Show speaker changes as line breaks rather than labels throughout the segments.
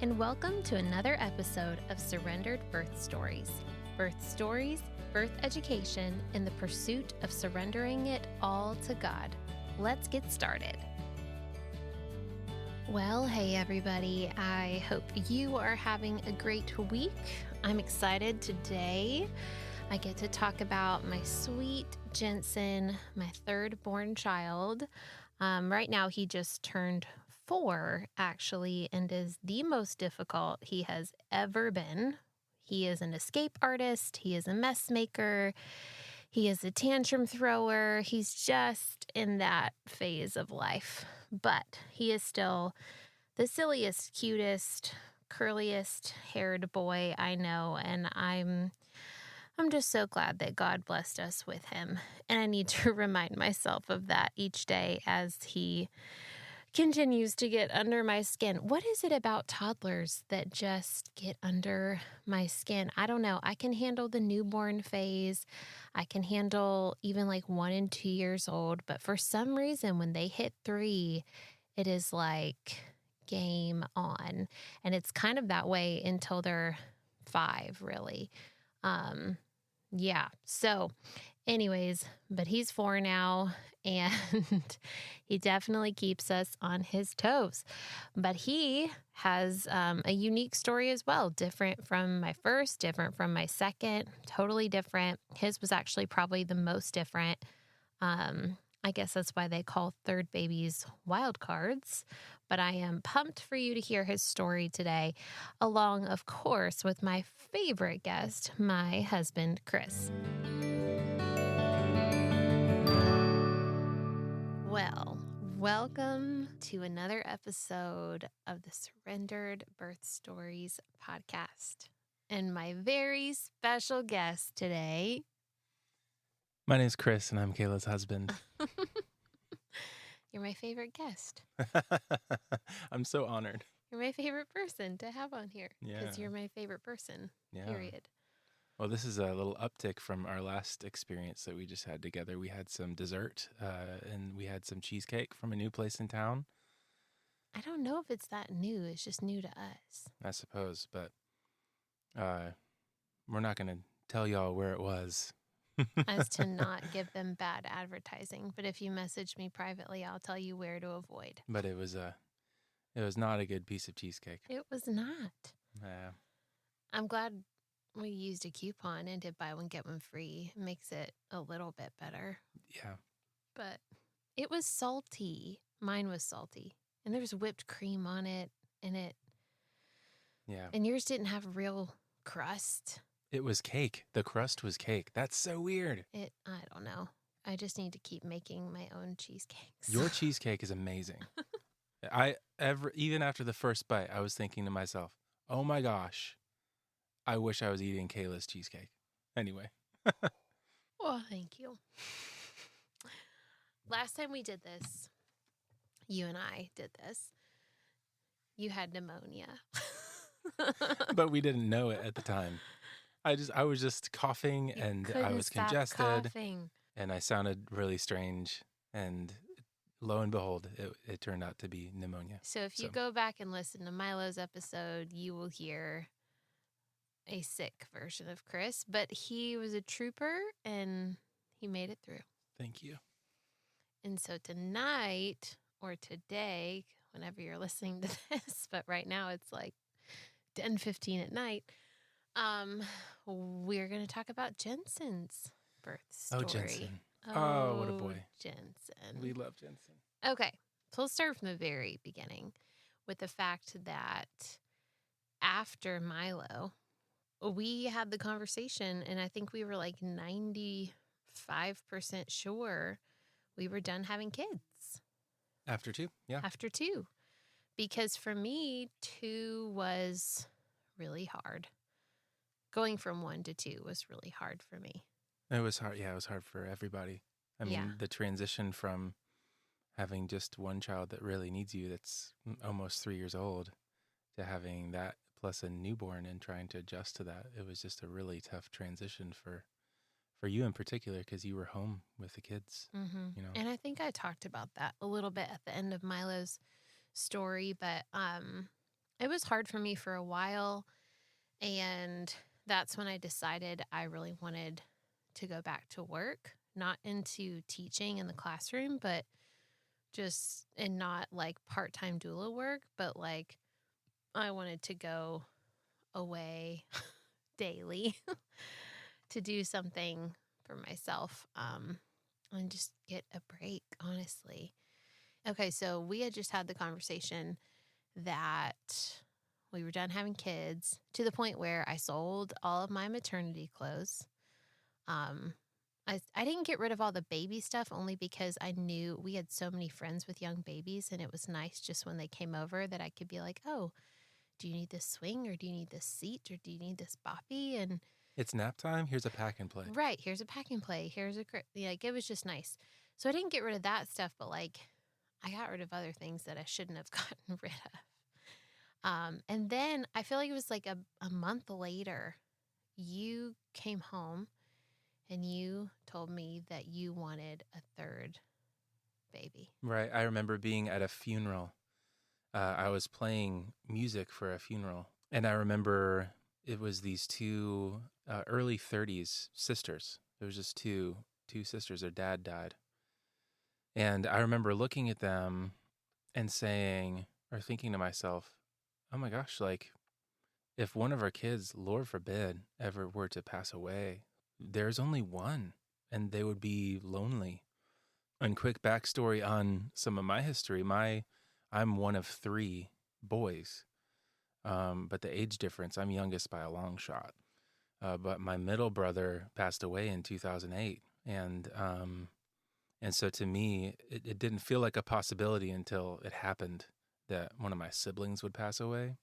and welcome to another episode of Surrendered Birth Stories. Birth stories, birth education, in the pursuit of surrendering it all to God. Let's get started. Well, hey everybody, I hope you are having a great week. I'm excited today. I get to talk about my sweet Jentzen, my third born child. Right now he just turned 4, actually, and is the most difficult he has ever been. He is an escape artist. He is a mess maker. He is a tantrum thrower. He's just in that phase of life. But he is still the silliest, cutest, curliest haired boy I know. And I'm just so glad that God blessed us with him. And I need to remind myself of that each day as he continues to get under my skin. What is it about toddlers that just get under my skin? I don't know. I can handle the newborn phase. I can handle even like 1 and 2 years old. But for some reason, when they hit 3, it is like game on. And it's kind of that way until they're 5, really. Yeah. So anyways, but he's 4 now, and he definitely keeps us on his toes. But he has a unique story as well, different from my first, different from my second, totally different. His was actually probably the most different. I guess that's why they call third babies wild cards. But I am pumped for you to hear his story today, along, of course, with my favorite guest, my husband, Chris. Well, welcome to another episode of the Surrendered Birth Stories podcast. And my very special guest today.
My name's Chris, and I'm Kayla's husband.
You're my favorite guest.
I'm so honored.
You're my favorite person to have on here.
Yeah.
Because you're my favorite person, period.
Well, this is a little uptick from our last experience that we just had together. We had some dessert, and we had some cheesecake from a new place in town.
I don't know if it's that new. It's just new to us.
I suppose, but we're not going to tell y'all where it was.
As to not give them bad advertising. But if you message me privately, I'll tell you where to avoid.
But it was not a good piece of cheesecake.
It was not.
Yeah.
I'm glad we used a coupon and did buy one, get one free. It makes it a little bit better.
Yeah.
But it was salty. Mine was salty. And there was whipped cream on it.
Yeah.
And yours didn't have real crust.
It was cake. The crust was cake. That's so weird.
I don't know. I just need to keep making my own cheesecakes.
Your cheesecake is amazing. Even after the first bite, I was thinking to myself, oh my gosh, I wish I was eating Kayla's cheesecake. Anyway.
Well, thank you. Last time we did this, you and I did this, you had pneumonia.
But we didn't know it at the time. I was just coughing, and I was congested, and I sounded really strange, and lo and behold, it turned out to be pneumonia.
So if you go back and listen to Milo's episode, you will hear a sick version of Chris, but he was a trooper, and he made it through.
Thank you.
And so tonight, or today, whenever you're listening to this, but right now it's like 10:15 at night, we're going to talk about Jentzen's birth story.
Oh, Jentzen. Oh, what a boy.
Jentzen.
We love Jentzen.
Okay, so let's start from the very beginning with the fact that after Milo, we had the conversation, and I think we were like 95% sure we were done having kids.
After 2, yeah.
After 2. Because for me, 2 was really hard. Going from 1 to 2 was really hard for me.
It was hard. Yeah, it was hard for everybody. I mean, the transition from having just one child that really needs you, that's almost 3 years old, to having that plus a newborn and trying to adjust to that. It was just a really tough transition for you in particular, because you were home with the kids.
Mm-hmm.
You know,
and I think I talked about that a little bit at the end of Milo's story, but it was hard for me for a while. And that's when I decided I really wanted to go back to work, not into teaching in the classroom, but just, and not like part-time doula work, but like I wanted to go away daily to do something for myself, and just get a break, honestly. Okay, so we had just had the conversation that we were done having kids, to the point where I sold all of my maternity clothes. Um, I didn't get rid of all the baby stuff, only because I knew we had so many friends with young babies, and it was nice just when they came over that I could be like, oh, do you need this swing, or do you need this seat, or do you need this boppy? And
It's nap time. Here's a pack and play.
right, here's a pack and play. Here's a like, it was just nice. So I didn't get rid of that stuff, but like I got rid of other things that I shouldn't have gotten rid of. And then I feel like it was like a month later, you came home and you told me that you wanted a third baby.
Right. I remember being at a funeral. I was playing music for a funeral, and I remember it was these two early 30s sisters. There was just two sisters. Their dad died. And I remember looking at them and saying, or thinking to myself, oh my gosh, like, if one of our kids, Lord forbid, ever were to pass away, there's only one, and they would be lonely. And quick backstory on some of my history. I'm one of 3 boys, but the age difference, I'm youngest by a long shot. But my middle brother passed away in 2008, and so to me, it didn't feel like a possibility until it happened that one of my siblings would pass away.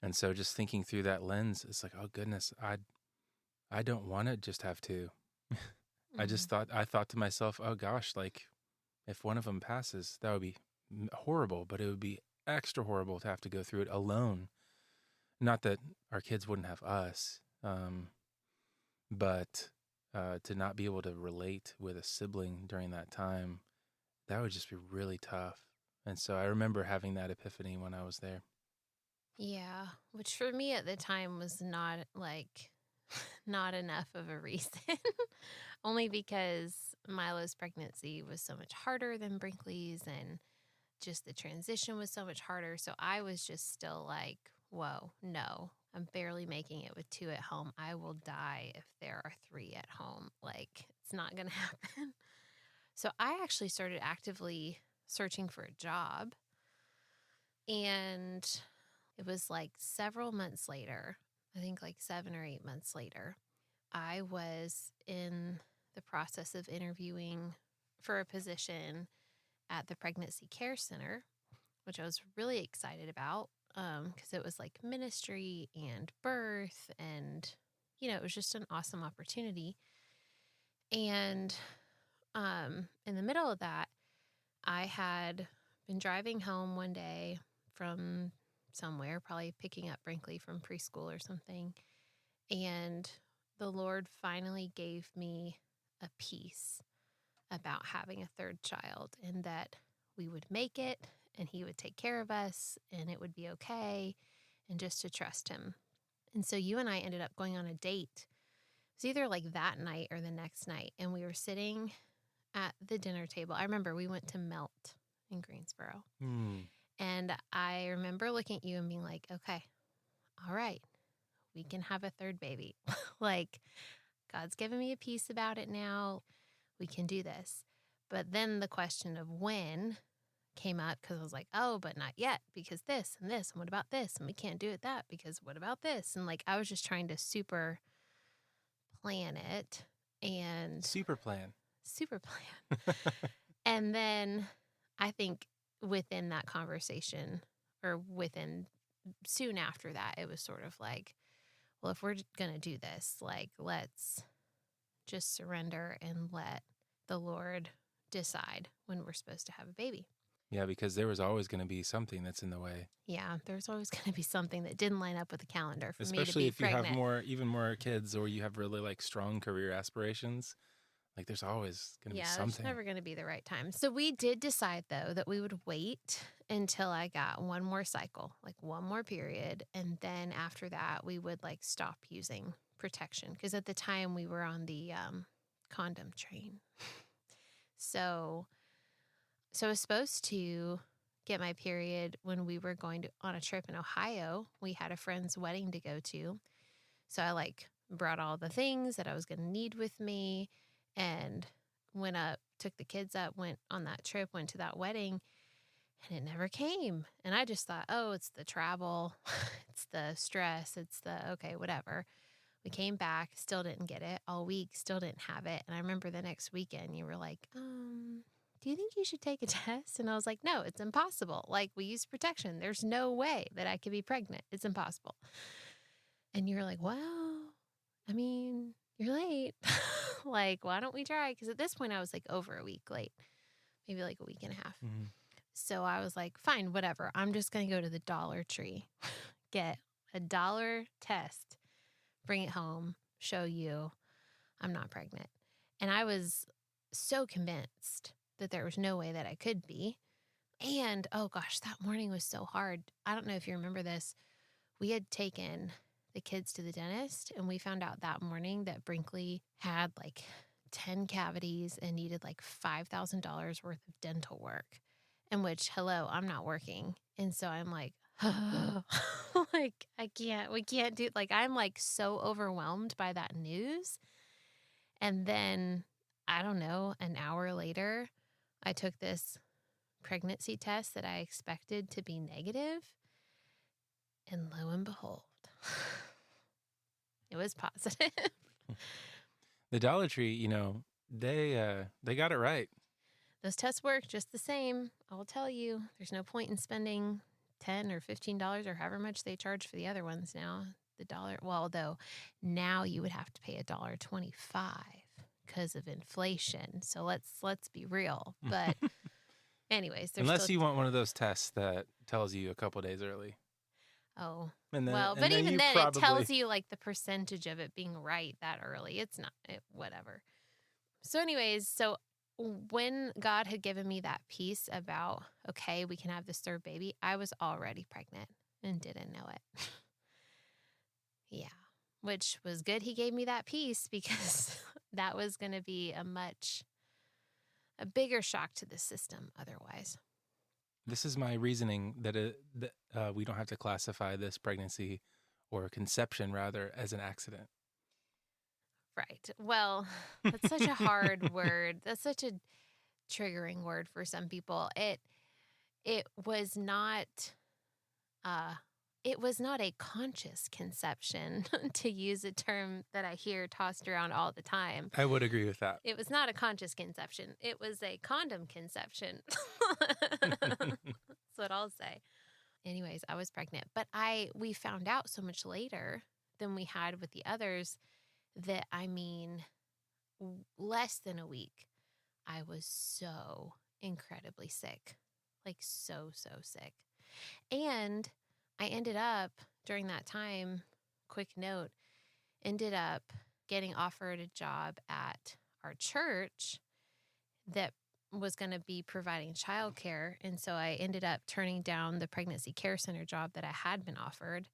And so just thinking through that lens, it's like, oh goodness, I don't want to just have 2. I thought to myself, oh gosh, like if one of them passes, that would be horrible, but it would be extra horrible to have to go through it alone. Not that our kids wouldn't have us, but to not be able to relate with a sibling during that time, that would just be really tough. And so I remember having that epiphany when I was there.
Yeah, which for me at the time was not like not enough of a reason. Only because Milo's pregnancy was so much harder than Brinkley's, and just the transition was so much harder. So I was just still like, whoa, no, I'm barely making it with 2 at home. I will die if there are 3 at home. Like, it's not going to happen. So I actually started actively searching for a job. And it was like several months later, I think like 7 or 8 months later, I was in the process of interviewing for a position at the Pregnancy Care Center, which I was really excited about because it was like ministry and birth, and, it was just an awesome opportunity. And in the middle of that, I had been driving home one day from somewhere, probably picking up Brinkley from preschool or something. And the Lord finally gave me a peace about having a third child, and that we would make it and he would take care of us and it would be okay, and just to trust him. And so you and I ended up going on a date. It was either like that night or the next night. And we were sitting at the dinner table. I remember we went to Melt in Greensboro. And I remember looking at you and being like, okay, all right, we can have a third baby. Like, God's given me a peace about it now. We can do this. But then the question of when came up, because I was like, oh, but not yet, because this, and what about this? And we can't do it that, because what about this? And like, I was just trying to super plan it. And
Super plan.
And then I think within that conversation, or within soon after that, it was sort of like, well, if we're going to do this, like, let's just surrender and let the Lord decide when we're supposed to have a baby.
Yeah, because there was always going to be something that's in the way.
Yeah, there's always going to be something that didn't line up with the calendar for me to be
Especially if
pregnant.
you have even more kids, or you have really like strong career aspirations. Like there's always going to be
Yeah, there's
something.
never going to be the right time. So we did decide, though, that we would wait until I got one more cycle, like one more period. And then after that, we would like stop using protection. Because at the time we were on the condom train. So I was supposed to get my period when we were going on a trip in Ohio. We had a friend's wedding to go to. So I like brought all the things that I was going to need with me and went up, took the kids up, went on that trip, went to that wedding, and it never came. And I just thought, oh, it's the travel, it's the stress, it's the, okay, whatever. We came back, still didn't get it all week, still didn't have it. And I remember the next weekend you were like, do you think you should take a test? And I was like, no, it's impossible. Like, we use protection. There's no way that I could be pregnant. It's impossible. And you were like, well, I mean, you're late. Like, why don't we try? Because at this point, I was like over a week late, maybe like a week and a half.
Mm-hmm.
So I was like, fine, whatever. I'm just going to go to the Dollar Tree, get a $1 test, bring it home, show you I'm not pregnant. And I was so convinced that there was no way that I could be. And, oh gosh, that morning was so hard. I don't know if you remember this. We had taken the kids to the dentist, and we found out that morning that Brinkley had like 10 cavities and needed like $5,000 worth of dental work, in which, hello, I'm not working. And so I'm like, like, we can't do, like, I'm like so overwhelmed by that news. And then, I don't know, an hour later, I took this pregnancy test that I expected to be negative, and lo and behold, it was positive.
The Dollar Tree, they got it right.
Those tests work just the same. I'll tell you, there's no point in spending $10 or $15 or however much they charge for the other ones now. The dollar, well, though, now you would have to pay $1.25 because of inflation. So let's be real. But anyways,
unless you want one of those tests that tells you a couple days early.
Oh,
and then,
well,
and
but
then
even then,
probably...
it tells you like the percentage of it being right that early. It's not, whatever. So anyways, so when God had given me that piece about, okay, we can have this third baby, I was already pregnant and didn't know it. Yeah, which was good. He gave me that piece because that was going to be a bigger shock to the system otherwise.
This is my reasoning that we don't have to classify this pregnancy or conception, rather, as an accident.
Right. Well, that's such a hard word. That's such a triggering word for some people. It was not a conscious conception, to use a term that I hear tossed around all the time.
I would agree with that.
It was not a conscious conception. It was a condom conception. That's what I'll say. Anyways, I was pregnant, but we found out so much later than we had with the others that, I mean, less than a week, I was so incredibly sick, like so sick. And I ended up, during that time, quick note, ended up getting offered a job at our church that was going to be providing childcare. And so I ended up turning down the pregnancy care center job that I had been offered.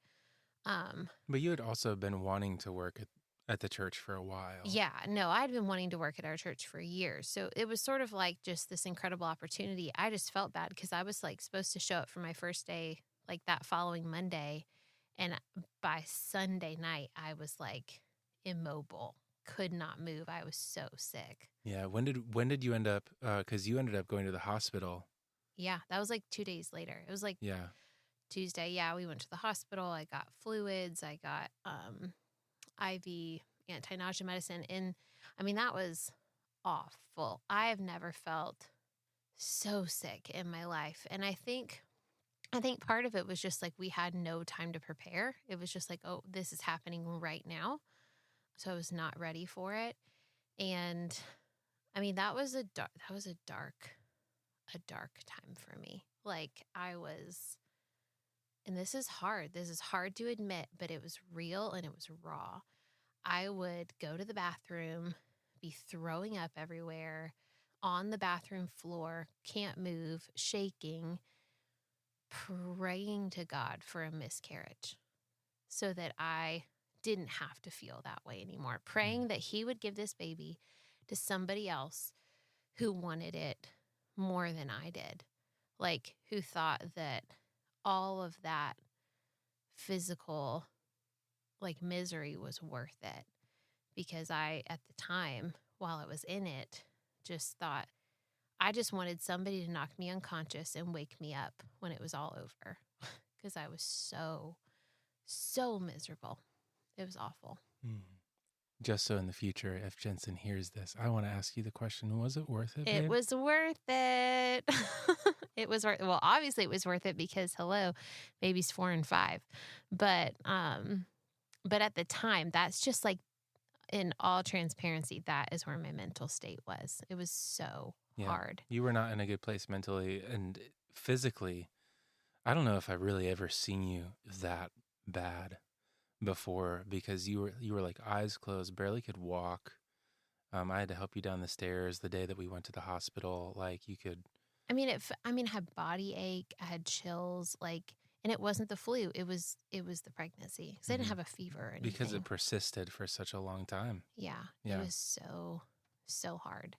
But you had also been wanting to work at the church for a while.
Yeah, no, I'd been wanting to work at our church for years. So it was sort of like just this incredible opportunity. I just felt bad because I was like supposed to show up for my first day like that following Monday. And by Sunday night, I was like immobile, could not move. I was so sick.
Yeah. When did you end up, because you ended up going to the hospital.
Yeah, that was like 2 days later. It was like Tuesday. Yeah, we went to the hospital. I got fluids. I got IV anti-nausea medicine. And I mean, that was awful. I have never felt so sick in my life. And I think part of it was just like we had no time to prepare. It was just like, oh, this is happening right now. So I was not ready for it. And I mean, that was a dark time for me. Like I was, and this is hard. This is hard to admit, but it was real and it was raw. I would go to the bathroom be throwing up everywhere, on the bathroom floor, can't move, shaking, praying to God for a miscarriage so that I didn't have to feel that way anymore. Praying that he would give this baby to somebody else who wanted it more than I did. Like, who thought that all of that physical, like, misery was worth it. Because I, at the time, while I was in it, just thought, I just wanted somebody to knock me unconscious and wake me up when it was all over. Because I was so miserable. It was awful.
Just so in the future, if Jentzen hears this, I want to ask you the question, was it worth it, babe?
It was worth it. It was worth it. Well, obviously it was worth it because, hello, baby's 4 and 5. But at the time, that's just like, in all transparency, that is where my mental state was. It was so hard.
You were not in a good place mentally and physically. I don't know if I've really ever seen you that bad before, because you were like eyes closed, barely could walk. I had to help you down the stairs the day that we went to the hospital. Like, you could.
I mean, I had body ache. I had chills. Like, and it wasn't the flu. It was the pregnancy. Because I didn't have a fever or anything.
Because it persisted for such a long time.
Yeah. It was so hard.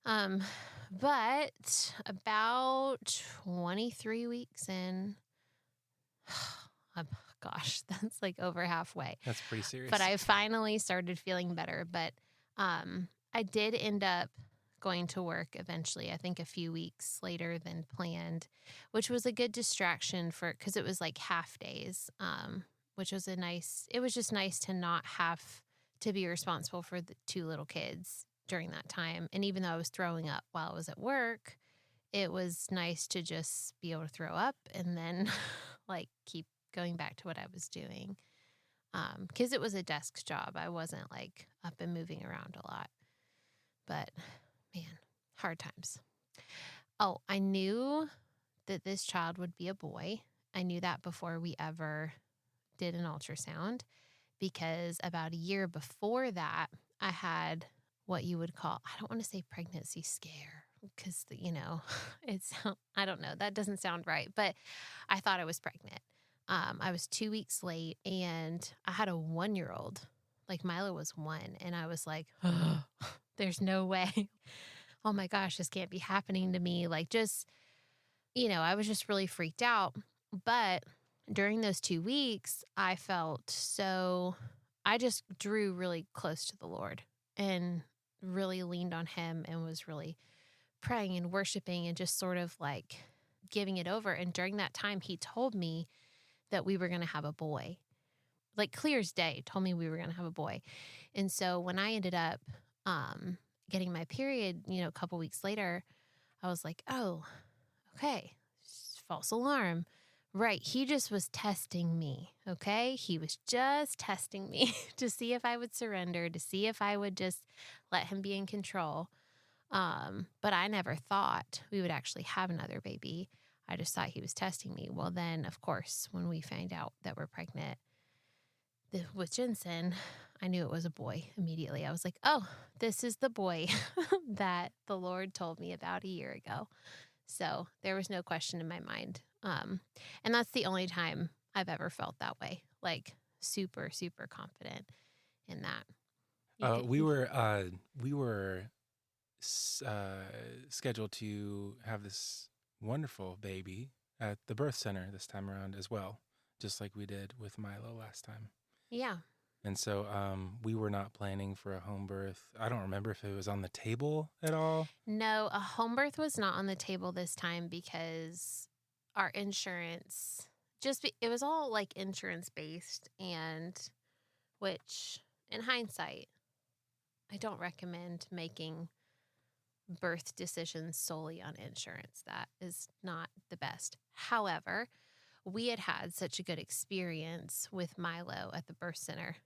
But about 23 weeks in, gosh, that's like over halfway.
That's pretty serious.
But I finally started feeling better. But I did end up going to work eventually, I think a few weeks later than planned, which was a good distraction because it was like half days, which was it was just nice to not have to be responsible for the 2 little kids during that time. And even though I was throwing up while I was at work, it was nice to just be able to throw up and then like keep going back to what I was doing. Because it was a desk job. I wasn't like up and moving around a lot. But man, hard times. Oh, I knew that this child would be a boy. I knew that before we ever did an ultrasound, because about a year before that, I had what you would call, I don't want to say pregnancy scare, because, I don't know, that doesn't sound right, but I thought I was pregnant. I was 2 weeks late, and I had a 1-year-old. Like, Milo was 1, and I was like, oh, there's no way. Oh my gosh, this can't be happening to me. Like, just, I was just really freaked out. But during those 2 weeks, I just drew really close to the Lord and really leaned on him and was really praying and worshiping and just sort of like giving it over. And during that time, he told me that we were going to have a boy. Like, clear as day, told me we were going to have a boy. And so when I ended up getting my period, a couple weeks later, I was like, oh, okay, false alarm. Right. He just was testing me. Okay. He was just testing me to see if I would surrender, to see if I would just let him be in control. But I never thought we would actually have another baby. I just thought he was testing me. Well, then, of course, when we find out that we're pregnant with Jentzen, I knew it was a boy immediately. I was like, oh, this is the boy that the Lord told me about a year ago. So there was no question in my mind. And that's the only time I've ever felt that way, like super, super confident in that.
We were scheduled to have this wonderful baby at the birth center this time around as well, just like we did with Milo last time.
Yeah.
And so we were not planning for a home birth. I don't remember if it was on the table at all.
No, a home birth was not on the table this time because our insurance it was all like insurance based, and which in hindsight, I don't recommend making birth decisions solely on insurance. That is not the best. However, we had such a good experience with Milo at the birth center,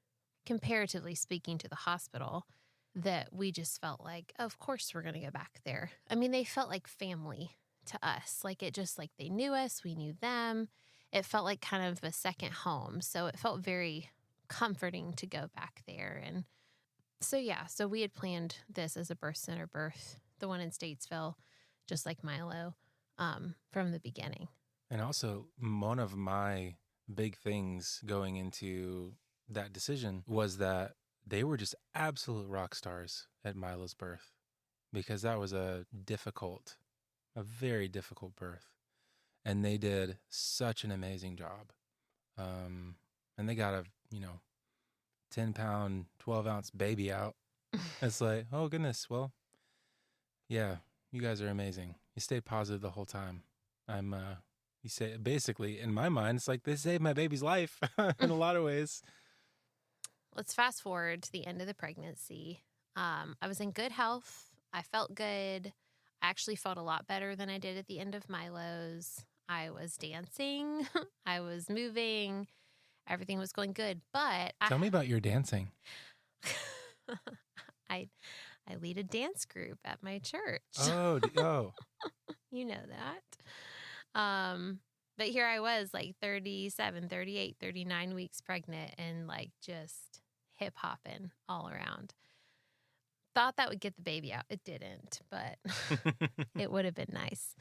comparatively speaking to the hospital, that we just felt like, oh, of course we're going to go back there. I mean, they felt like family to us. Like, it just like they knew us, we knew them. It felt like kind of a second home. So it felt very comforting to go back there. And So we had planned this as a birth center birth, the one in Statesville, just like Milo, from the beginning.
And also, one of my big things going into that decision was that they were just absolute rock stars at Milo's birth, because that was a very difficult birth. And they did such an amazing job. And they got a, 10-pound, 12-ounce baby out. It's like, oh, goodness. Well, yeah, you guys are amazing. You stayed positive the whole time. You say, basically, in my mind, it's like they saved my baby's life in a lot of ways.
Let's fast forward to the end of the pregnancy. I was in good health. I felt good. I actually felt a lot better than I did at the end of Milo's. I was dancing. I was moving. Everything was going good. But
tell me about your dancing.
I lead a dance group at my church.
Oh.
You know that. But here I was, like 37, 38, 39 weeks pregnant and like just hip hopping all around. Thought that would get the baby out. It didn't, but it would have been nice.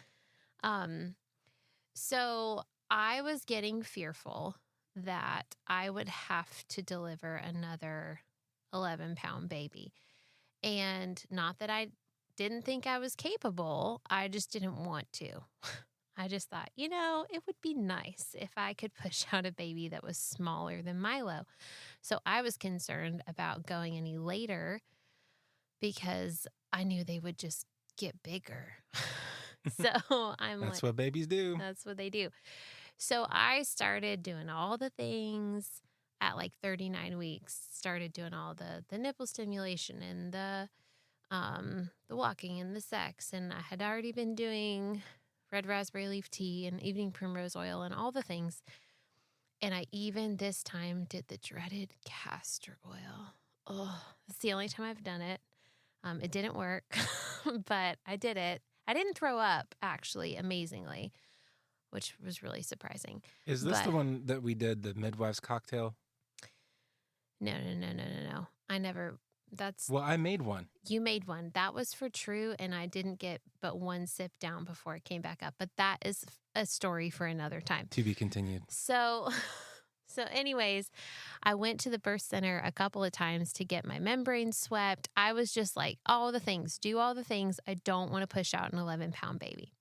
So I was getting fearful that I would have to deliver another 11-pound baby. And not that I didn't think I was capable, I just didn't want to. I just thought, it would be nice if I could push out a baby that was smaller than Milo. So I was concerned about going any later because I knew they would just get bigger. So
That's what babies do.
That's what they do. So I started doing all the things at like 39 weeks, started doing all the nipple stimulation and the walking and the sex. And I had already been doing red raspberry leaf tea and evening primrose oil and all the things. And I even this time did the dreaded castor oil. Oh, it's the only time I've done it. It didn't work, but I did it. I didn't throw up, actually, amazingly, which was really surprising.
Is this the one that we did, the midwife's cocktail?
No. I never.
Well, I made one.
You made one. That was for True, and I didn't get but one sip down before it came back up. But that is a story for another time.
To be continued.
So anyways, I went to the birth center a couple of times to get my membrane swept. I was just like, do all the things. I don't want to push out an 11-pound baby.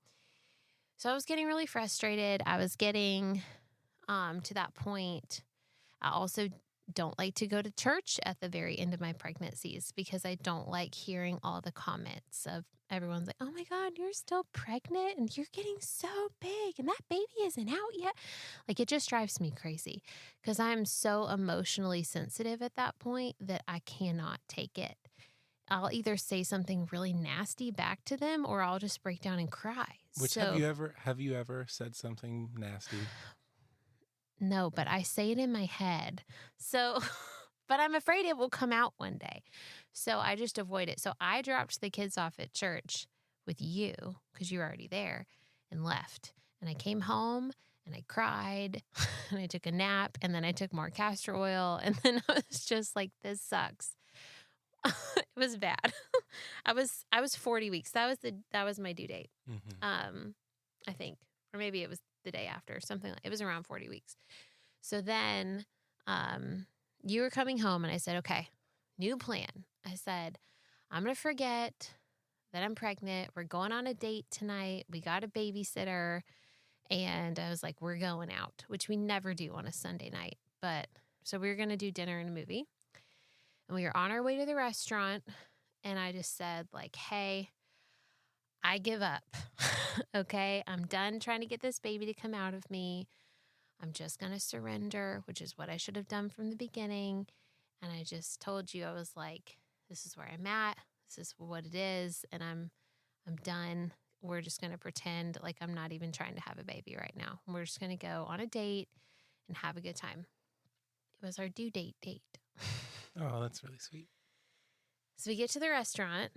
So I was getting really frustrated. I was getting to that point. I also don't like to go to church at the very end of my pregnancies because I don't like hearing all the comments of everyone's like, oh my God, you're still pregnant and you're getting so big and that baby isn't out yet. Like it just drives me crazy because I'm so emotionally sensitive at that point that I cannot take it. I'll either say something really nasty back to them or I'll just break down and cry.
Have you ever said something nasty?
No, but I say it in my head. So, but I'm afraid it will come out one day. So I just avoid it. So I dropped the kids off at church with you because you were already there and left. And I came home and I cried and I took a nap and then I took more castor oil. And then I was just like, this sucks. It was bad. I was 40 weeks. That was my due date.
Mm-hmm.
I think, or maybe it was the day after, it was around 40 weeks. So then you were coming home and I said, okay, new plan. I said, I'm going to forget that I'm pregnant. We're going on a date tonight. We got a babysitter. And I was like, we're going out, which we never do on a Sunday night. But so we were going to do dinner and a movie. And we were on our way to the restaurant. And I just said like, hey, I give up. Okay, I'm done trying to get this baby to come out of me. I'm just going to surrender, which is what I should have done from the beginning. And I just told you, I was like, this is where I'm at. This is what it is. And I'm done. We're just going to pretend like I'm not even trying to have a baby right now. We're just going to go on a date and have a good time. It was our due date.
Oh, that's really sweet.
So we get to the restaurant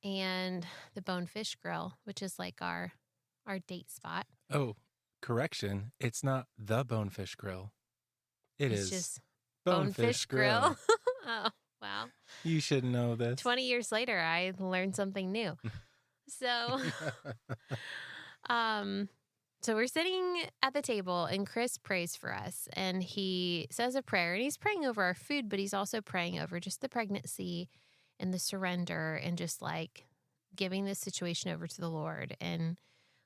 and the Bonefish Grill, which is like our date spot.
Oh, correction. It's not the Bonefish Grill. It's
just
Bonefish Grill.
Oh, Well,
You should know this.
20 years later, I learned something new. So, um, so we're sitting at the table and Chris prays for us and he says a prayer and he's praying over our food, but he's also praying over just the pregnancy and the surrender and just like giving this situation over to the Lord and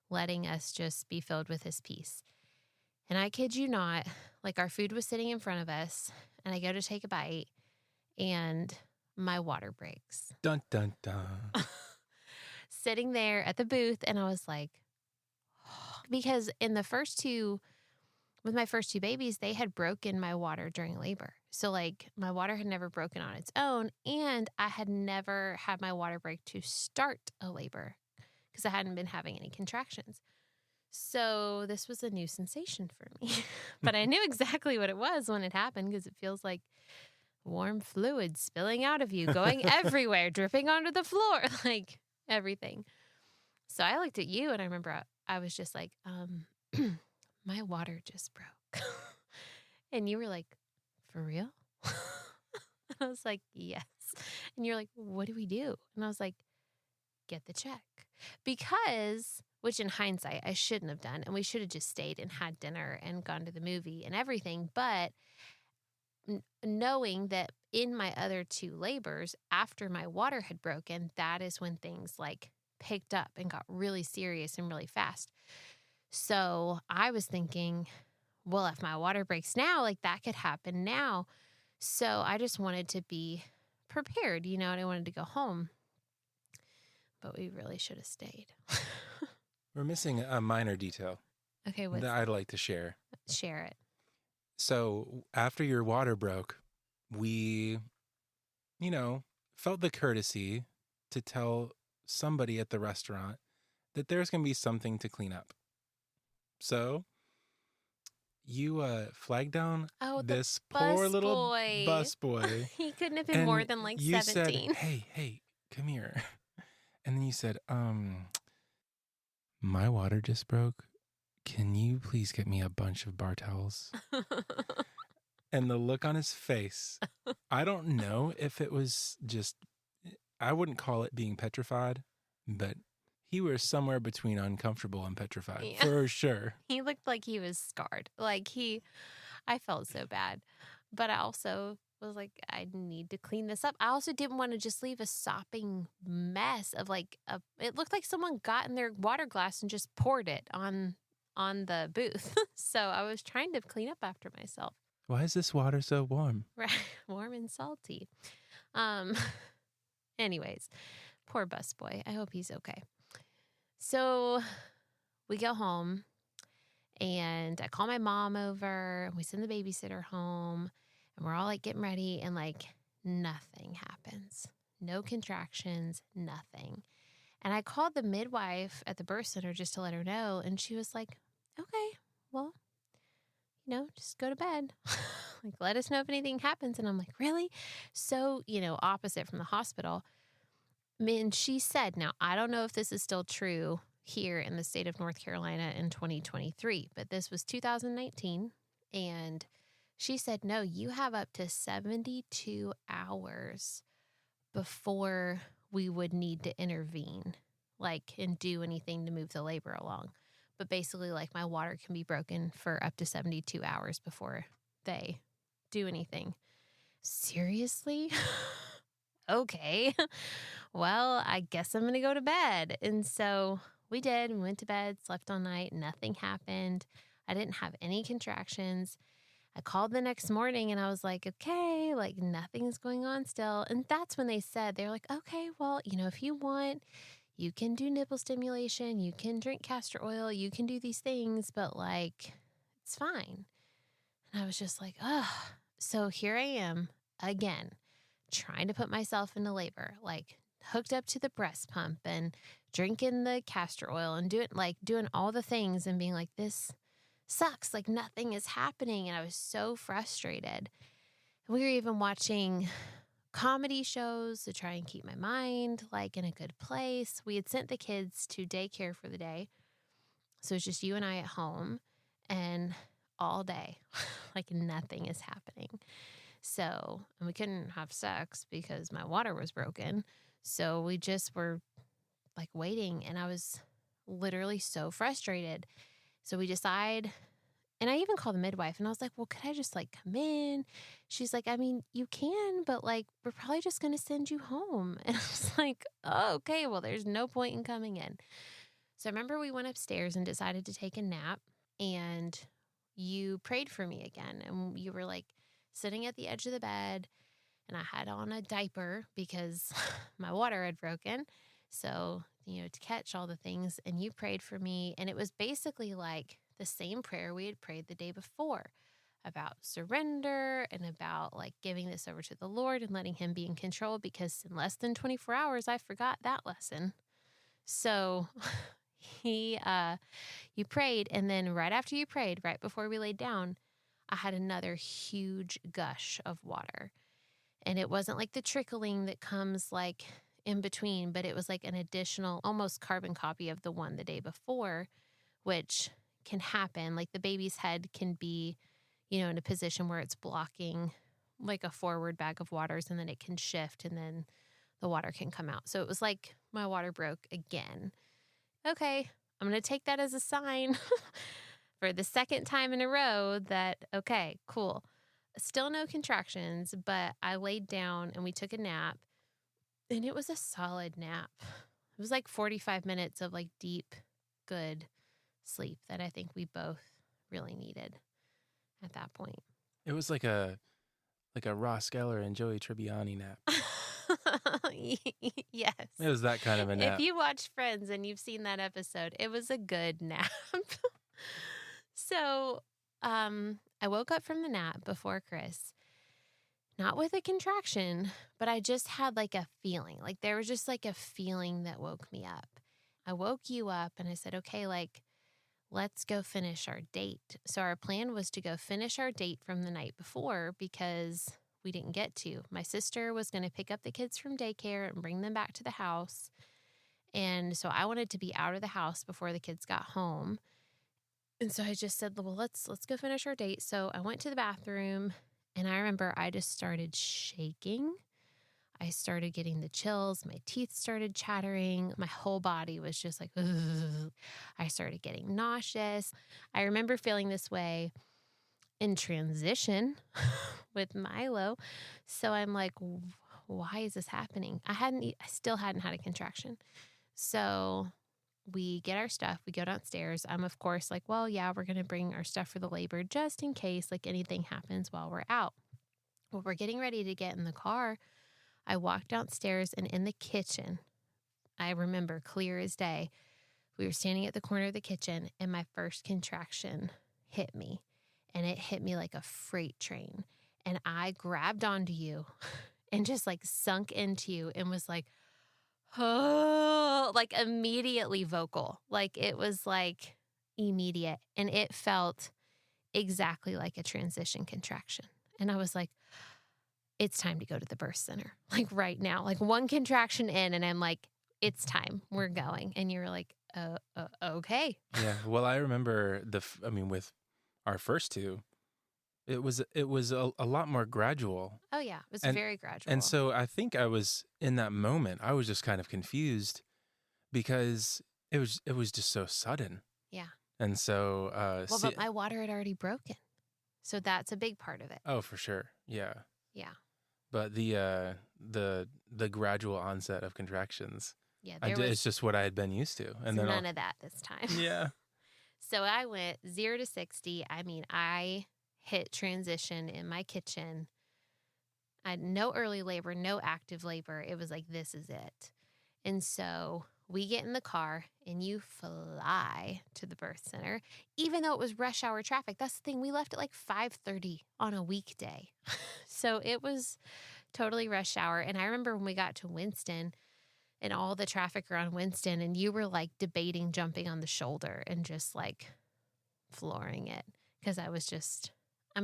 letting us just be filled with his peace. And I kid you not, like our food was sitting in front of us and I go to take a bite and my water breaks.
Dun, dun, dun.
Sitting there at the booth and I was like, because in the first two, with my first two babies, they had broken my water during labor. So like my water had never broken on its own and I had never had my water break to start a labor because I hadn't been having any contractions. So this was a new sensation for me, but I knew exactly what it was when it happened because it feels like warm fluid spilling out of you, going everywhere, dripping onto the floor, like everything. So I looked at you and I remember I was just like, my water just broke. And you were like, for real? I was like, yes. And you're like, what do we do? And I was like, get the check. Because, which in hindsight, I shouldn't have done. And we should have just stayed and had dinner and gone to the movie and everything. But knowing that in my other two labors, after my water had broken, that is when things like picked up and got really serious and really fast. So I was thinking, well, if my water breaks now, like that could happen now. So I just wanted to be prepared, and I wanted to go home. But we really should have stayed.
We're missing a minor detail.
Okay,
that I'd like to share.
Share it.
So after your water broke, we, felt the courtesy to tell somebody at the restaurant that there's going to be something to clean up. So you flagged down this poor little bus boy.
He couldn't have been more than like 17.
You said, hey, come here. And then you said, my water just broke. Can you please get me a bunch of bar towels? And the look on his face, I don't know if it was just, I wouldn't call it being petrified, but he was somewhere between uncomfortable and petrified, for sure.
He looked like he was scarred. I felt so bad. But I also was like, I need to clean this up. I also didn't want to just leave a sopping mess of it looked like someone got in their water glass and just poured it on the booth. So I was trying to clean up after myself.
Why is this water so warm?
Right. Warm and salty. Anyways, poor busboy. I hope he's okay. So we go home and I call my mom over and we send the babysitter home and we're all like getting ready and like nothing happens. No contractions, nothing. And I called the midwife at the birth center just to let her know. And she was like, okay, well, just go to bed. Like, let us know if anything happens. And I'm like, really? So, opposite from the hospital. And she said, now, I don't know if this is still true here in the state of North Carolina in 2023, but this was 2019. And she said, no, you have up to 72 hours before we would need to intervene, and do anything to move the labor along. But basically, my water can be broken for up to 72 hours before they do anything. Seriously? Okay. Well, I guess I'm going to go to bed. And so we did. We went to bed, slept all night. Nothing happened. I didn't have any contractions. I called the next morning and I was like, okay, nothing's going on still. And that's when they said, they're like, okay, well, if you want, you can do nipple stimulation, you can drink castor oil, you can do these things, but it's fine. And I was just like, ugh. So here I am again, trying to put myself into labor, hooked up to the breast pump and drinking the castor oil and doing all the things and being like, this sucks. Nothing is happening. And I was so frustrated. We were even watching comedy shows to try and keep my mind in a good place. We had sent the kids to daycare for the day. So it's just you and I at home and all day, nothing is happening. So, and we couldn't have sex because my water was broken. So we just were like waiting, and I was literally so frustrated. So we decide, and I even called the midwife, and I was like, well, could I just like come in? She's like, I mean, you can, but like, we're probably just going to send you home. And I was like, oh, okay, well, there's no point in coming in. So I remember we went upstairs and decided to take a nap, and you prayed for me again. And you were like sitting at the edge of the bed, and I had on a diaper because my water had broken. So, to catch all the things, and you prayed for me. And it was basically like the same prayer we had prayed the day before about surrender and about like giving this over to the Lord and letting him be in control, because in less than 24 hours, I forgot that lesson. So you prayed. And then right after you prayed, right before we laid down, I had another huge gush of water. And it wasn't like the trickling that comes like in between, but it was like an additional, almost carbon copy of the one the day before, which can happen. Like the baby's head can be, in a position where it's blocking like a forward bag of waters, and then it can shift, and then the water can come out. So it was like my water broke again. Okay, I'm going to take that as a sign for the second time in a row that, okay, cool. Still no contractions, but I laid down and we took a nap, and it was a solid nap. It was like 45 minutes of like deep, good sleep that I think we both really needed at that point.
It was like a Ross Geller and Joey Tribbiani nap.
Yes.
It was that kind of a nap.
If you watch Friends and you've seen that episode, it was a good nap. So, I woke up from the nap before Chris, not with a contraction, but I just had like a feeling. Like there was just like a feeling that woke me up. I woke you up and I said, okay, like, let's go finish our date. So our plan was to go finish our date from the night before, because we didn't get to. My sister was going to pick up the kids from daycare and bring them back to the house. And so I wanted to be out of the house before the kids got home. And so I just said, well, let's go finish our date. So I went to the bathroom, and I remember I just started shaking. I started getting the chills. My teeth started chattering. My whole body was just like, ugh. I started getting nauseous. I remember feeling this way in transition with Milo. So I'm like, why is this happening? I still hadn't had a contraction. So we get our stuff, we go downstairs. I'm of course like, well, yeah, we're going to bring our stuff for the labor just in case like anything happens while we're out. Well, we're getting ready to get in the car. I walked downstairs, and in the kitchen, I remember clear as day, we were standing at the corner of the kitchen, and my first contraction hit me, and it hit me like a freight train. And I grabbed onto you and just like sunk into you and was like, oh, like immediately vocal. Like it was like immediate, and it felt exactly like a transition contraction. And I was like, it's time to go to the birth center, like right now, like one contraction in, and I'm like, it's time, we're going. And you're like, okay.
Yeah. Well, I remember with our first two, it was a lot more gradual.
Oh yeah. It was very gradual.
And so I think I was in that moment, I was just kind of confused because it was just so sudden.
Yeah.
And so,
but my water had already broken. So that's a big part of it.
Oh, for sure. Yeah.
Yeah.
But the gradual onset of contractions,
yeah,
it's just what I had been used to, and then
none of that this time.
Yeah.
So I went 0 to 60. I mean, I hit transition in my kitchen. I had no early labor, no active labor. It was like, this is it. And so we get in the car, and you fly to the birth center, even though it was rush hour traffic. That's the thing. We left at like 5:30 on a weekday. So it was totally rush hour. And I remember when we got to Winston and all the traffic around Winston, and you were like debating jumping on the shoulder and just like flooring it. Because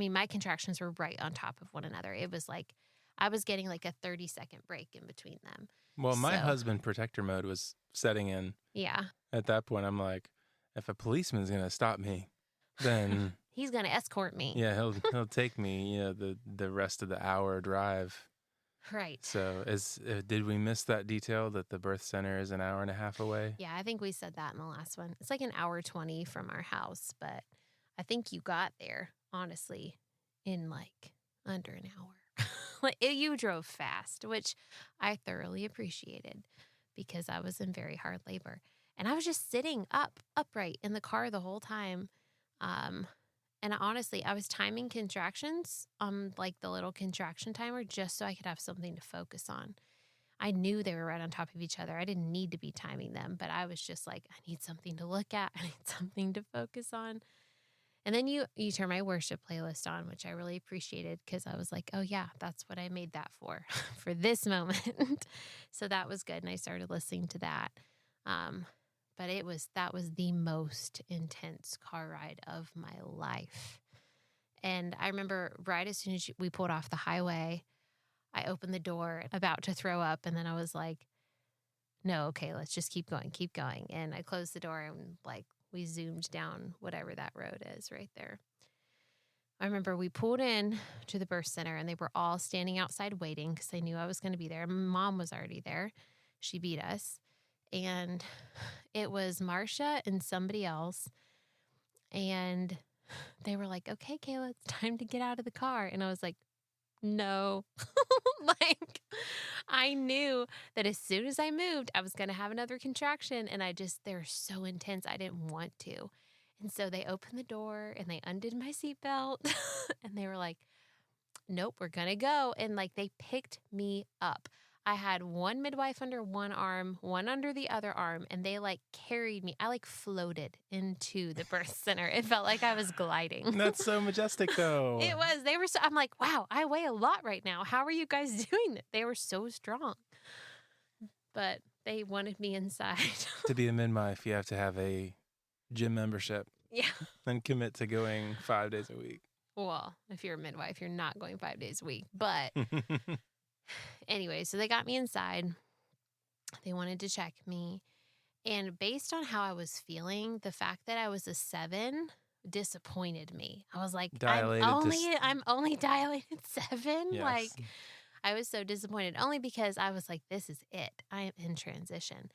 my contractions were right on top of one another. It was like I was getting like a 30-second break in between them.
Well, my husband protector mode was setting in.
Yeah.
At that point, I'm like, if a policeman's going to stop me, then
He's going to escort me.
Yeah, he'll take me, the rest of the hour drive.
Right.
So did we miss that detail that the birth center is an hour and a half away?
Yeah, I think we said that in the last one. It's like an hour 20 from our house, but I think you got there, honestly, in like under an hour. You drove fast, which I thoroughly appreciated because I was in very hard labor. And I was just sitting upright in the car the whole time. And honestly, I was timing contractions on like the little contraction timer just so I could have something to focus on. I knew they were right on top of each other. I didn't need to be timing them, but I was just like, I need something to look at. I need something to focus on. And then you turn my worship playlist on, which I really appreciated because I was like, oh yeah, that's what I made that for this moment. So that was good. And I started listening to that. But that was the most intense car ride of my life. And I remember right as soon as we pulled off the highway, I opened the door, about to throw up. And then I was like, no, okay, let's just keep going. And I closed the door and like we zoomed down whatever that road is right there. I remember we pulled in to the birth center and they were all standing outside waiting because they knew I was going to be there. Mom was already there. She beat us. And it was Marcia and somebody else. And they were like, okay, Kayla, it's time to get out of the car. And I was like, no. Like, I knew that as soon as I moved, I was going to have another contraction. And they're so intense. I didn't want to. And so they opened the door and they undid my seatbelt. And they were like, nope, we're going to go. And like, they picked me up. I had one midwife under one arm, one under the other arm, and they like carried me. I like floated into the birth center. It felt like I was gliding.
That's so majestic though.
It was. They were I'm like, wow, I weigh a lot right now. How are you guys doing it? They were so strong. But they wanted me inside.
To be a midwife, you have to have a gym membership.
Yeah.
And commit to going 5 days a week.
Well, if you're a midwife, you're not going 5 days a week. But anyway, so they got me inside. They wanted to check me. And based on how I was feeling, the fact that I was a 7 disappointed me. I was like, I'm only dilated 7.
Yes.
Like, I was so disappointed, only because I was like, this is it. I am in transition.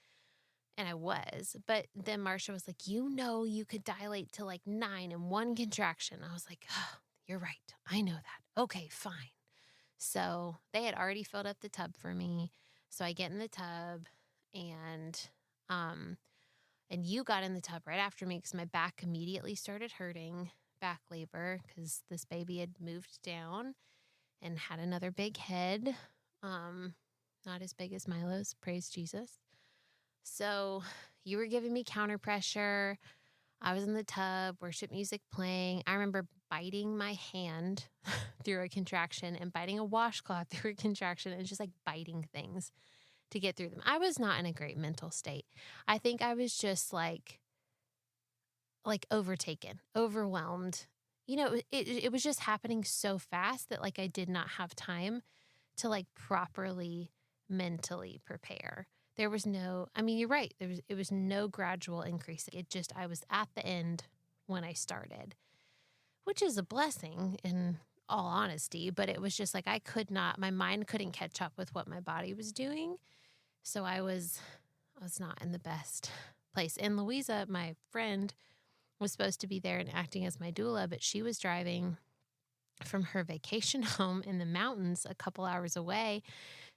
And I was. But then Marcia was like, you could dilate to like 9 in one contraction. I was like, oh, you're right. I know that. Okay, fine. So they had already filled up the tub for me. So I get in the tub and you got in the tub right after me because my back immediately started hurting, back labor, because this baby had moved down and had another big head. Not as big as Milo's, praise Jesus. So you were giving me counter pressure. I was in the tub, worship music playing. I remember biting my hand through a contraction and biting a washcloth through a contraction and just like biting things to get through them. I was not in a great mental state. I think I was just like overtaken, overwhelmed. It was just happening so fast that like I did not have time to like properly mentally prepare. There was you're right. It was no gradual increase. I was at the end when I started, which is a blessing in all honesty, but it was just like my mind couldn't catch up with what my body was doing. So I was not in the best place. And Louisa, my friend, was supposed to be there and acting as my doula, but she was driving from her vacation home in the mountains a couple hours away.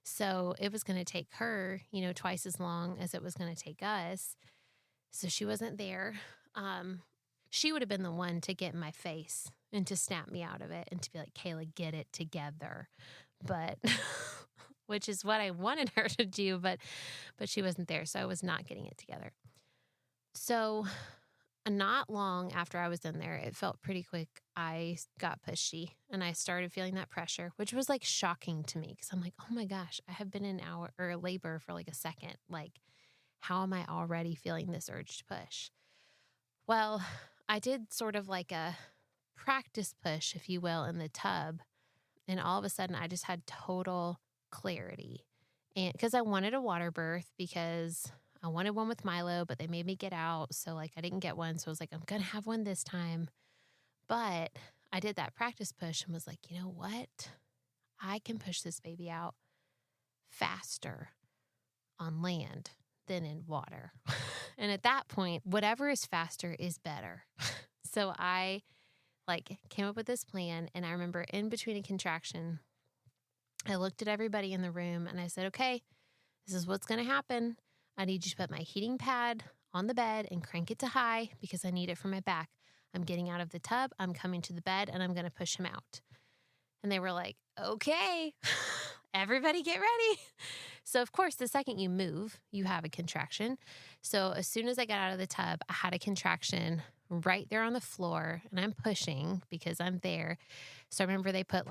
So it was going to take her, twice as long as it was going to take us. So she wasn't there. She would have been the one to get in my face and to snap me out of it and to be like, Kayla, get it together. But, which is what I wanted her to do, but she wasn't there. So I was not getting it together. So not long after I was in there, it felt pretty quick. I got pushy and I started feeling that pressure, which was like shocking to me because I'm like, oh my gosh, I have been in labor for like a second. Like, how am I already feeling this urge to push? Well, I did sort of like a practice push, if you will, in the tub. And all of a sudden I just had total clarity. And because I wanted a water birth because I wanted one with Milo, but they made me get out. So like I didn't get one. So I was like, I'm going to have one this time. But I did that practice push and was like, you know what? I can push this baby out faster on land than in water. And at that point, whatever is faster is better. So I came up with this plan, and I remember in between a contraction, I looked at everybody in the room and I said, okay, this is what's going to happen. I need you to put my heating pad on the bed and crank it to high because I need it for my back. I'm getting out of the tub. I'm coming to the bed and I'm going to push him out. And they were like, okay, everybody get ready. So, of course, the second you move, you have a contraction. So as soon as I got out of the tub, I had a contraction right there on the floor, and I'm pushing because I'm there. So I remember they put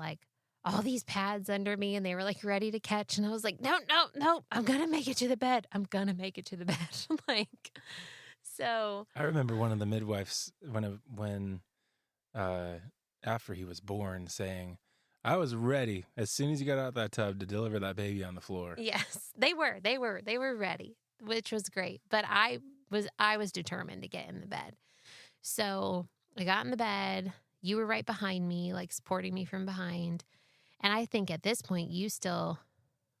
all these pads under me, and they were ready to catch. And I was like, no, I'm going to make it to the bed. I'm going to make it to the bed. So.
I remember one of the midwives when after he was born saying, I was ready as soon as you got out of that tub to deliver that baby on the floor.
Yes, they were ready, which was great. But I was determined to get in the bed. So I got in the bed. You were right behind me, supporting me from behind. And I think at this point, you still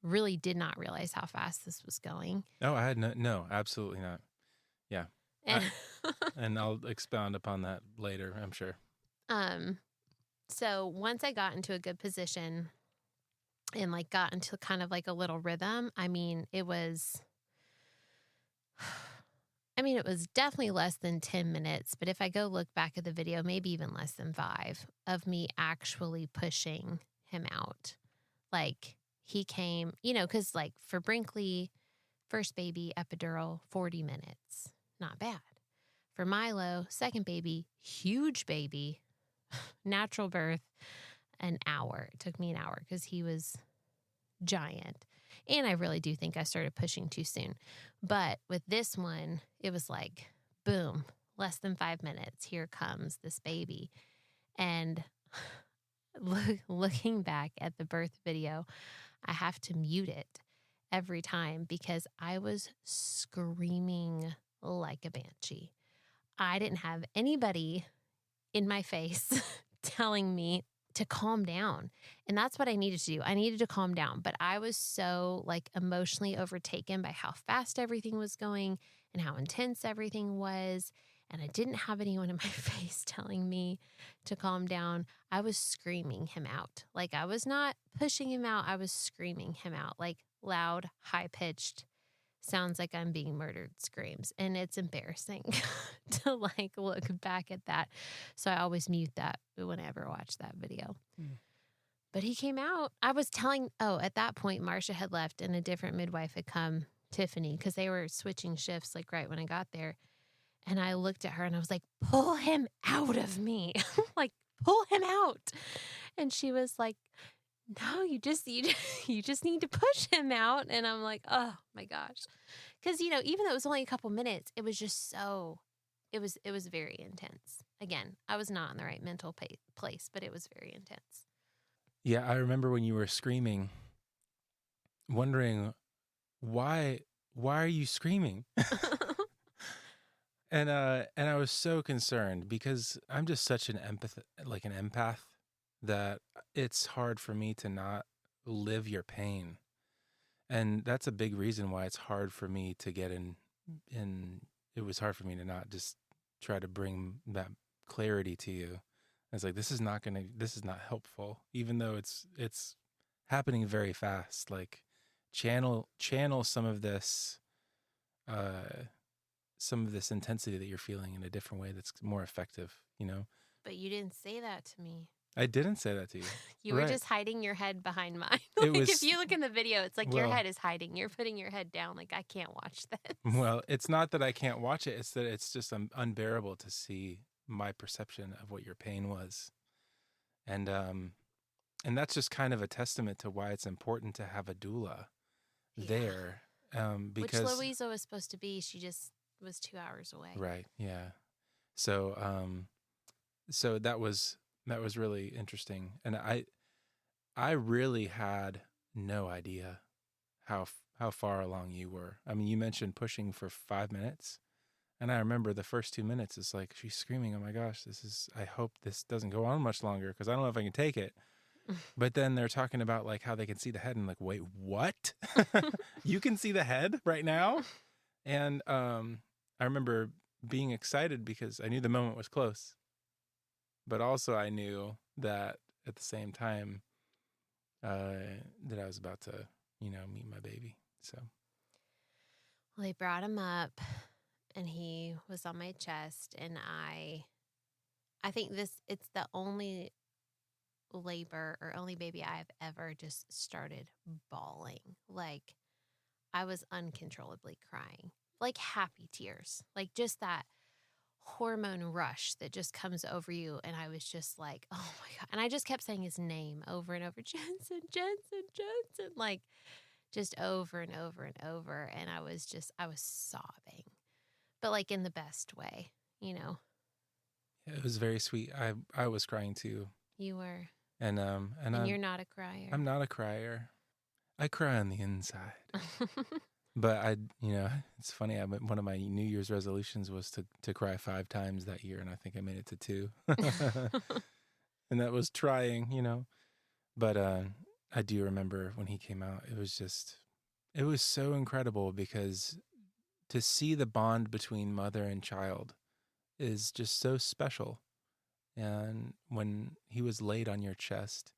really did not realize how fast this was going.
Oh, I had no, absolutely not. Yeah. And I'll expound upon that later, I'm sure.
So once I got into a good position and got into kind of a little rhythm, it was definitely less than 10 minutes, but if I go look back at the video, maybe even less than 5 of me actually pushing him out. He came, because for Brinkley, first baby, epidural, 40 minutes. Not bad. For Milo, second baby, huge baby, natural birth, an hour. It took me an hour because he was giant. And I really do think I started pushing too soon. But with this one, it was boom, less than 5 minutes. Here comes this baby. And looking back at the birth video, I have to mute it every time because I was screaming like a banshee. I didn't have anybody in my face telling me to calm down. And that's what I needed to do. I needed to calm down. But I was so emotionally overtaken by how fast everything was going and how intense everything was. And I didn't have anyone in my face telling me to calm down. I was screaming him out. I was not pushing him out. I was screaming him out, loud, high-pitched, sounds like I'm being murdered screams. And it's embarrassing to look back at that. So I always mute that whenever I watch that video. But he came out. I was at that point, Marcia had left and a different midwife had come, Tiffany, because they were switching shifts right when I got there. And I looked at her and I was like, pull him out of me. Pull him out. And she was like, no, you just need to push him out. And I'm like, oh my gosh. Because, even though it was only a couple minutes, it was just it was very intense. Again, I was not in the right mental place, but it was very intense.
Yeah, I remember when you were screaming, wondering, why are you screaming? And I was so concerned because I'm just such an empath that it's hard for me to not live your pain. And that's a big reason why it's hard for me to get in. It was hard for me to not just try to bring that clarity to you. It's this is not helpful, even though it's happening very fast. Channel some of this intensity that you're feeling in a different way that's more effective, But
you didn't say that to me.
I didn't say that to you.
You were just hiding your head behind mine. If you look in the video, it's your head is hiding. You're putting your head down. I can't watch this.
Well, it's not that I can't watch it. It's that it's just unbearable to see my perception of what your pain was. And that's just kind of a testament to why it's important to have a doula there. Because
which Louisa was supposed to be. She just was 2 hours away.
Right. Yeah. So that was really interesting. And I really had no idea how far along you were. You mentioned pushing for 5 minutes, And I remember the first 2 minutes, it's like she's screaming, oh my gosh, I hope this doesn't go on much longer because I don't know if I can take it. But then they're talking about like how they can see the head and like, wait, what? You can see the head right now? And I remember being excited because I knew the moment was close. But also I knew that at the same time that I was about to, meet my baby. So.
Well, they brought him up and he was on my chest, and I think it's the only labor or only baby I've ever just started bawling. Like, I was uncontrollably crying, like happy tears, like just that hormone rush that just comes over you. And I was just like, oh my God. And I just kept saying his name over and over, Jentzen, Jentzen, Jentzen, like just over and over and over. And I was sobbing, but like in the best way, Yeah,
it was very sweet. I was crying too.
You were.
And
you're not a crier.
I'm not a crier. I cry on the inside. But it's funny. One of my New Year's resolutions was to cry 5 times that year, and I think I made it to 2. And that was trying. But I do remember when he came out, it was so incredible because to see the bond between mother and child is just so special. And when he was laid on your chest,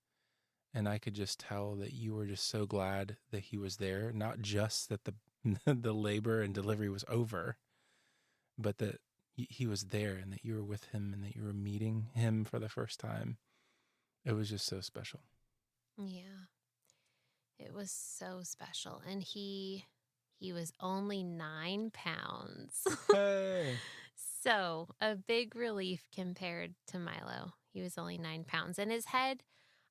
and I could just tell that you were just so glad that he was there, not just that the labor and delivery was over, but that he was there and that you were with him and that you were meeting him for the first time. It was just so special.
Yeah, it was so special. And he was only 9 pounds.
Hey.
So a big relief compared to Milo. He was only 9 pounds. And his head,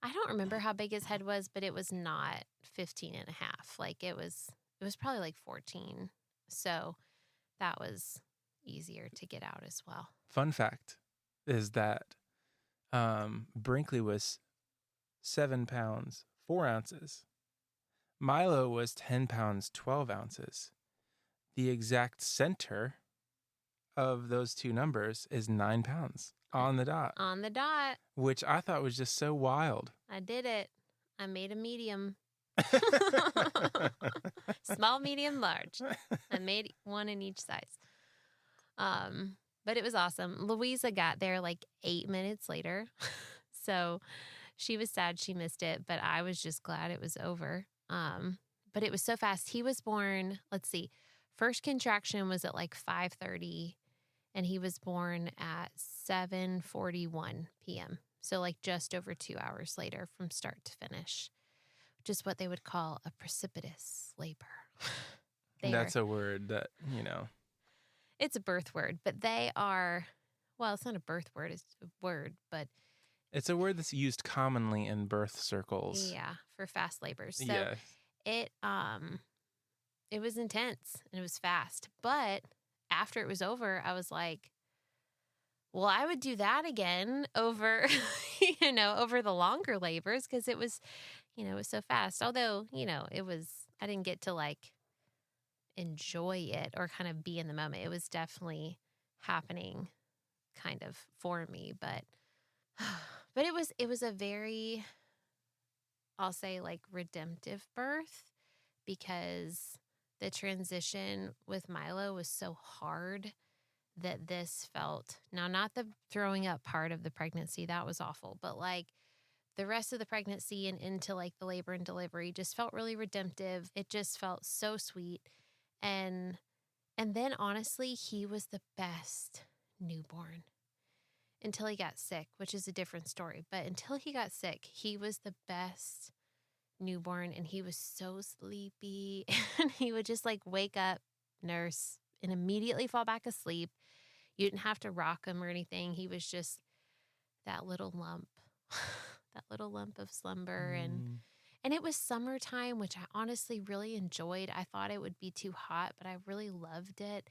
I don't remember how big his head was, but it was not 15 and a half. Like it was probably like 14. So that was easier to get out as well.
Fun fact is that Brinkley was 7 pounds, 4 ounces. Milo was 10 pounds, 12 ounces. The exact center of those two numbers is 9 pounds on the dot.
On the dot.
Which I thought was just so wild.
I did it. I made a medium. Small, medium, large. I made one in each size. But it was awesome. Louisa got there like 8 minutes later. So she was sad she missed it, but I was just glad it was over. But it was so fast. He was born, let's see, first contraction was at like 5:30, and he was born at 7:41 p.m. So like just over 2 hours later from start to finish, which is what they would call a precipitous labor.
That's a word that,
It's a birth word, but they are, well, it's not a birth word, it's a word, but
it's a word that's used commonly in birth circles.
Yeah, for fast labors. So
yes.
It was intense and it was fast. But after it was over, I was like, well, I would do that again over, over the longer labors because it was, it was so fast. Although, I didn't get to like enjoy it or kind of be in the moment. It was definitely happening kind of for me, but it was a very, I'll say like redemptive birth, because the transition with Milo was so hard that this felt, now not the throwing up part of the pregnancy, that was awful, but like the rest of the pregnancy and into like the labor and delivery just felt really redemptive. It just felt so sweet. And then honestly, he was the best newborn until he got sick, which is a different story. But until he got sick, he was the best newborn, and he was so sleepy, and he would just like wake up, nurse, and immediately fall back asleep. You didn't have to rock him or anything. He was just that little lump, that little lump of slumber. And it was summertime, which I honestly really enjoyed. I thought it would be too hot, but I really loved it.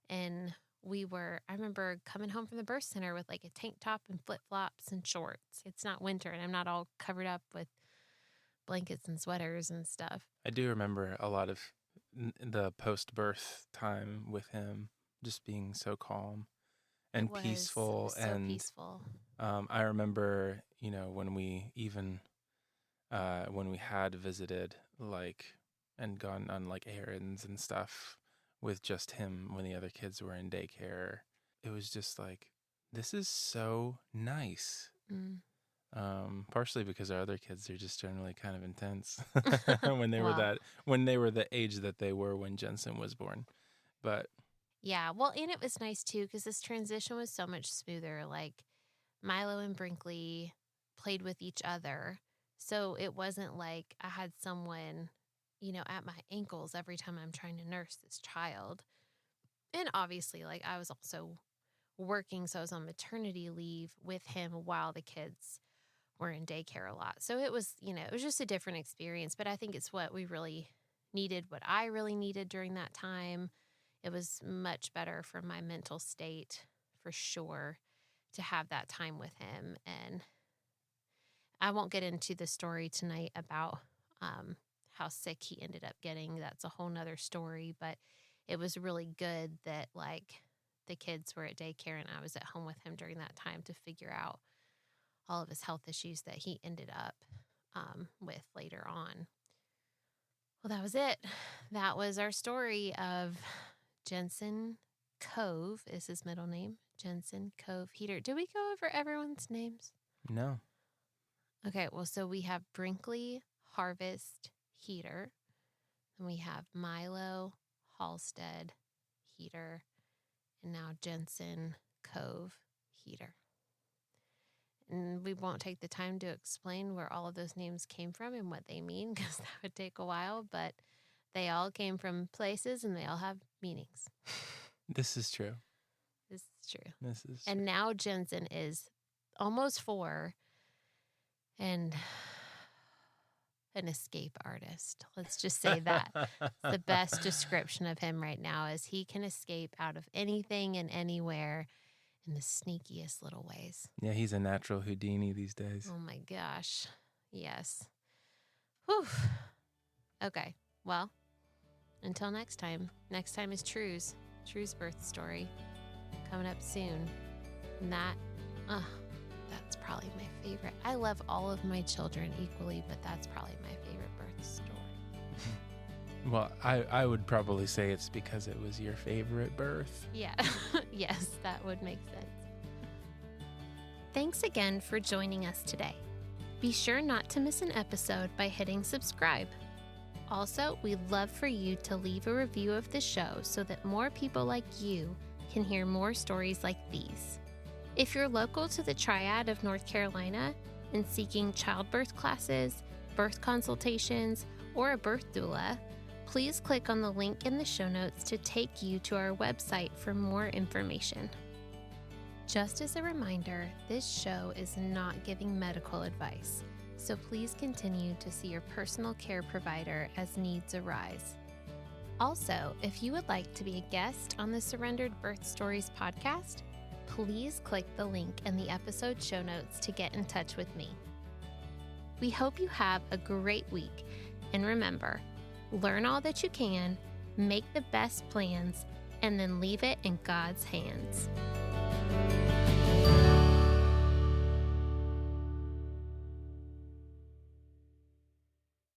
And I remember coming home from the birth center with like a tank top and flip-flops and shorts. It's not winter, and I'm not all covered up with blankets and sweaters and stuff.
I do remember a lot of the post-birth time with him. just being so calm and peaceful.
It was so peaceful.
I remember, when we even when we had visited, and gone on errands and stuff with just him when the other kids were in daycare, it was just this is so nice. Partially because our other kids are just generally kind of intense when they were the age that they were when Jentzen was born. But
yeah, well, and it was nice too because this transition was so much smoother. Milo and Brinkley played with each other, so it wasn't like I had someone, at my ankles every time I'm trying to nurse this child. And obviously, I was also working, so I was on maternity leave with him while the kids were in daycare a lot. So it was, it was just a different experience, but I think it's what we really needed, what I really needed during that time. It was much better for my mental state, for sure, to have that time with him. And I won't get into the story tonight about how sick he ended up getting. That's a whole nother story, but it was really good that the kids were at daycare and I was at home with him during that time to figure out all of his health issues that he ended up with later on. Well, that was it. That was our story of Jentzen Cove is his middle name. Jentzen Cove Heater. Did we go over everyone's names?
No.
Okay, well, so we have Brinkley Harvest Heater. And we have Milo Halstead Heater. And now Jentzen Cove Heater. And we won't take the time to explain where all of those names came from and what they mean because that would take a while, but they all came from places and they all have meanings.
This is true.
This is true.
This is
And now Jentzen is almost 4 and an escape artist. Let's just say that. The best description of him right now is he can escape out of anything and anywhere in the sneakiest little ways.
Yeah, he's a natural Houdini these days.
Oh my gosh. Yes. Whew. Okay. Well, until next time. Next time is True's birth story coming up soon. And that's probably my favorite. I love all of my children equally, but that's probably my favorite birth story.
Well, I would probably say it's because it was your favorite birth.
Yeah. Yes, that would make sense. Thanks again for joining us today. Be sure not to miss an episode by hitting subscribe. Also, we'd love for you to leave a review of the show so that more people like you can hear more stories like these. If you're local to the Triad of North Carolina and seeking childbirth classes, birth consultations, or a birth doula, please click on the link in the show notes to take you to our website for more information. Just as a reminder, this show is not giving medical advice, so please continue to see your personal care provider as needs arise. Also, if you would like to be a guest on the Surrendered Birth Stories podcast, please click the link in the episode show notes to get in touch with me. We hope you have a great week, and remember, learn all that you can, make the best plans, and then leave it in God's hands.